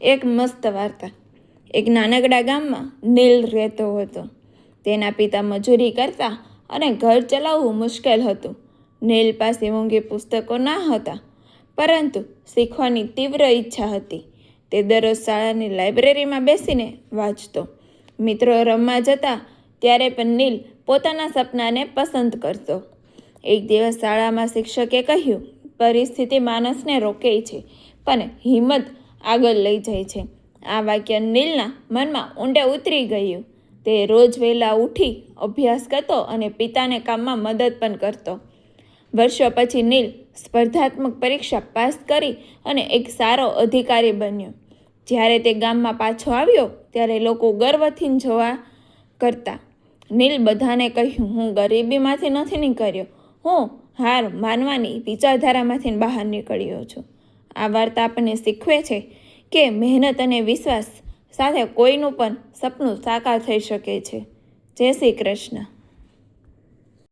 એક મસ્ત વાર્તા. એક નાનકડા ગામમાં નીલ રહેતો હતો. તેના પિતા મજૂરી કરતા અને ઘર ચલાવવું મુશ્કેલ હતું. નીલ પાસે મોંઘી પુસ્તકો ના હતા, પરંતુ શીખવાની તીવ્ર ઈચ્છા હતી. તે દરરોજ શાળાની લાઇબ્રેરીમાં બેસીને વાંચતો. મિત્રો રમવા જતા ત્યારે પણ નીલ પોતાના સપનાને પસંદ કરતો. એક દિવસ શાળામાં શિક્ષકે કહ્યું, પરિસ્થિતિ માણસને રોકે છે, પણ હિંમત આગળ લઈ જાય છે. આ વાક્ય નીલના મનમાં ઊંડે ઉતરી ગયું. તે રોજ વહેલા ઉઠી અભ્યાસ કરતો અને પિતાને કામમાં મદદ પણ કરતો. વર્ષો પછી નીલ સ્પર્ધાત્મક પરીક્ષા પાસ કરી અને એક સારો અધિકારી બન્યો. જ્યારે તે ગામમાં પાછો આવ્યો ત્યારે લોકો ગર્વથી જોવા કરતા. નીલ બધાને કહ્યું, હું ગરીબીમાંથી નથી નીકળ્યો, હું હાર માનવાની વિચારધારામાંથી બહાર નીકળ્યો છું. આ વાર્તા આપણને શીખવે છે કે મહેનત અને વિશ્વાસ સાથે કોઈનું પણ સપનું સાકાર થઈ શકે છે. જય શ્રી કૃષ્ણ.